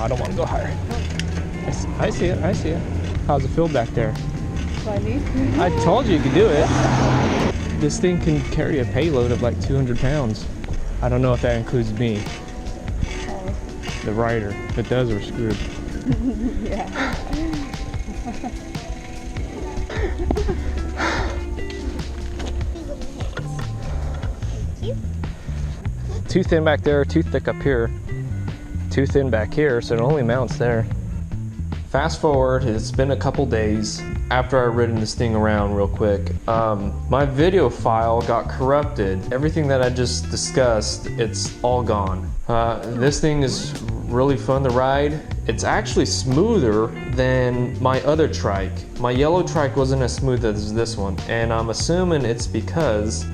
I don't want to go higher. I see it, I see it. How's it feel back there? Funny. I told you could do it. This thing can carry a payload of like 200 pounds. I don't know if that includes me, the rider. If it does, we're screwed. Yeah. Too thin back there, too thick up here. Too thin back here, so it only mounts there. Fast forward, it's been a couple days after I've ridden this thing around real quick. My video file got corrupted. Everything that I just discussed, it's all gone. This thing is really fun to ride. It's actually smoother than my other trike. My yellow trike wasn't as smooth as this one, and I'm assuming because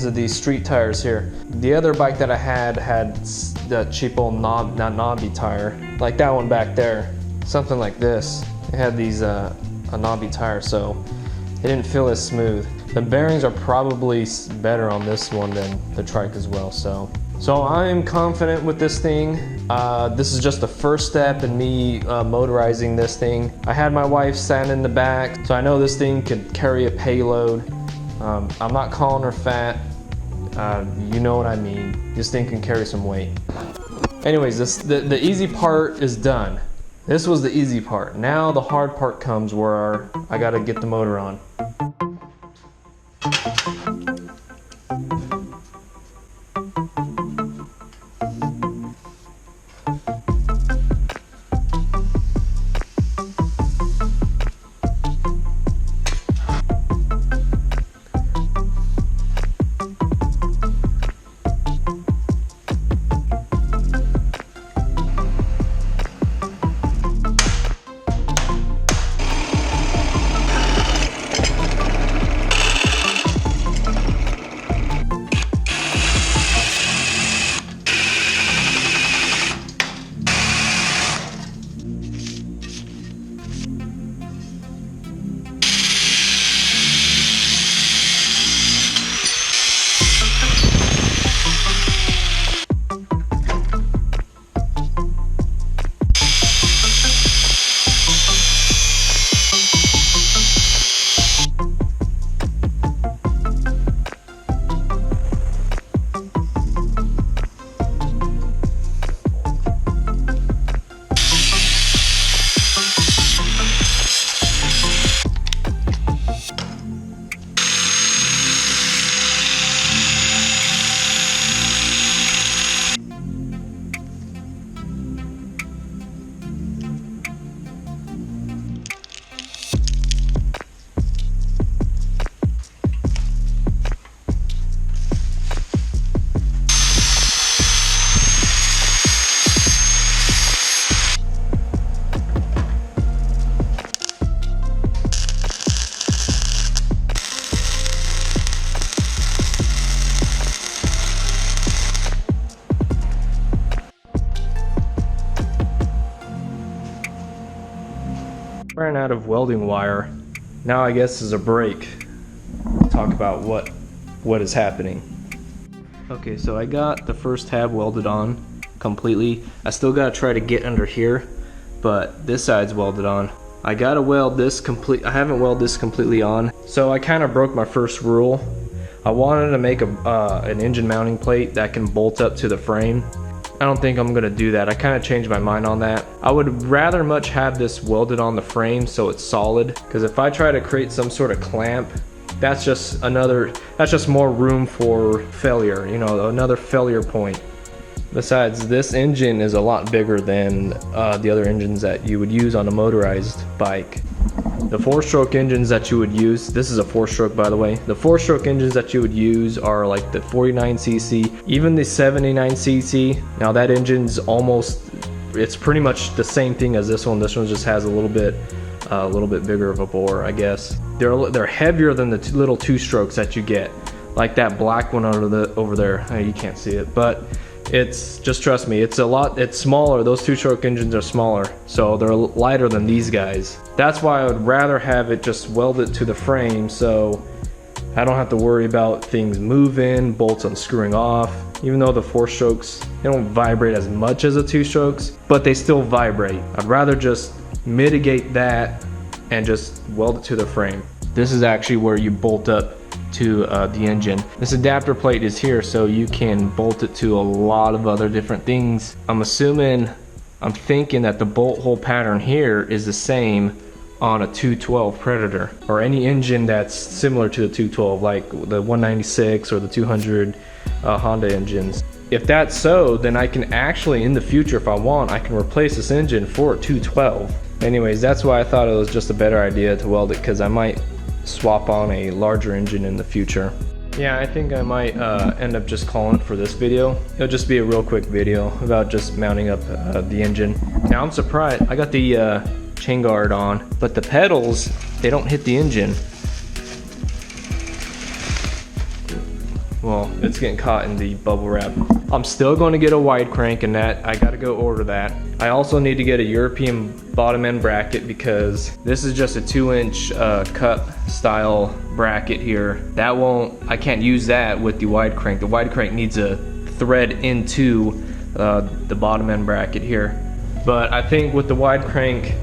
of these street tires here. The other bike that I had the cheap old knobby tire, like that one back there, something like this. It had these a knobby tire, so it didn't feel as smooth. The bearings are probably better on this one than the trike as well. So I'm confident with this thing. This is just the first step in me motorizing this thing. I had my wife sat in the back, so I know this thing could carry a payload. I'm not calling her fat. You know what I mean. This thing can carry some weight. Anyways, the easy part is done. This was the easy part. Now the hard part comes where I gotta get the motor on. Ran out of welding wire. Now I guess is a break. Talk about what is happening. Okay, so I got the first tab welded on completely. I still gotta try to get under here, but this side's welded on. I gotta weld this I haven't welded this completely on. So I kind of broke my first rule. I wanted to make an engine mounting plate that can bolt up to the frame. I don't think I'm gonna do that. I kind of changed my mind on that. I would rather much have this welded on the frame so it's solid, because if I try to create some sort of clamp, that's just more room for failure, you know, another failure point. Besides, this engine is a lot bigger than the other engines that you would use on a motorized bike. The 4-stroke engines that you would use, this is a 4-stroke by the way, the 4-stroke engines that you would use are like the 49cc, even the 79cc. Now that engine's almost, it's pretty much the same thing as this one. This one just has a little bit bigger of a bore, I guess. They're heavier than the little 2-strokes that you get, like that black one over there. You can't see it, but it's just, trust me, it's smaller. Those 2-stroke engines are smaller, so they're lighter than these guys. That's why I would rather have it just welded to the frame, so I don't have to worry about things moving, bolts unscrewing off. Even though the 4-strokes, they don't vibrate as much as the 2-strokes, but they still vibrate. I'd rather just mitigate that and just weld it to the frame. This is actually where you bolt up to the engine. This adapter plate is here so you can bolt it to a lot of other different things. I'm thinking that the bolt hole pattern here is the same on a 212 Predator or any engine that's similar to the 212, like the 196 or the 200 Honda engines. If that's so, then I can actually, in the future, if I want, I can replace this engine for a 212. Anyways, that's why I thought it was just a better idea to weld it, because I might swap on a larger engine in the future. Yeah, I think I might end up just calling it for this video. It'll just be a real quick video about just mounting up the engine. Now I'm surprised, I got the chain guard on, but the pedals, they don't hit the engine. Well, it's getting caught in the bubble wrap. I'm still going to get a wide crank in that. I gotta go order that. I also need to get a European bottom end bracket, because this is just a 2-inch cup style bracket here. That I can't use that with the wide crank. The wide crank needs a thread into the bottom end bracket here. But I think with the wide crank,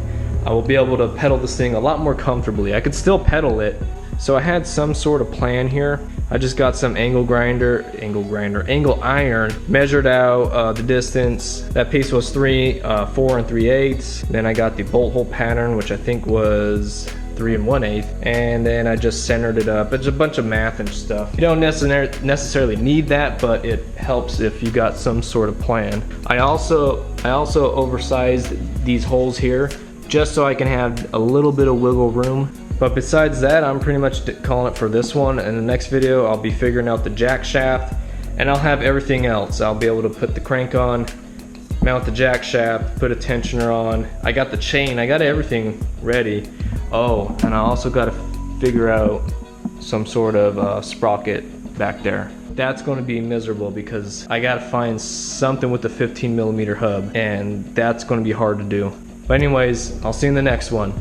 I will be able to pedal this thing a lot more comfortably. I could still pedal it. So I had some sort of plan here. I just got some angle iron, measured out the distance. That piece was 4 3/8. Then I got the bolt hole pattern, which I think was 3 1/8. And then I just centered it up. It's a bunch of math and stuff. You don't necessarily need that, but it helps if you got some sort of plan. I also oversized these holes here just so I can have a little bit of wiggle room. But besides that, I'm pretty much calling it for this one. In the next video, I'll be figuring out the jack shaft, and I'll have everything else. I'll be able to put the crank on, mount the jack shaft, put a tensioner on. I got the chain, I got everything ready. Oh, and I also got to figure out some sort of sprocket back there. That's going to be miserable because I got to find something with the 15mm hub, and that's going to be hard to do. But anyways, I'll see you in the next one.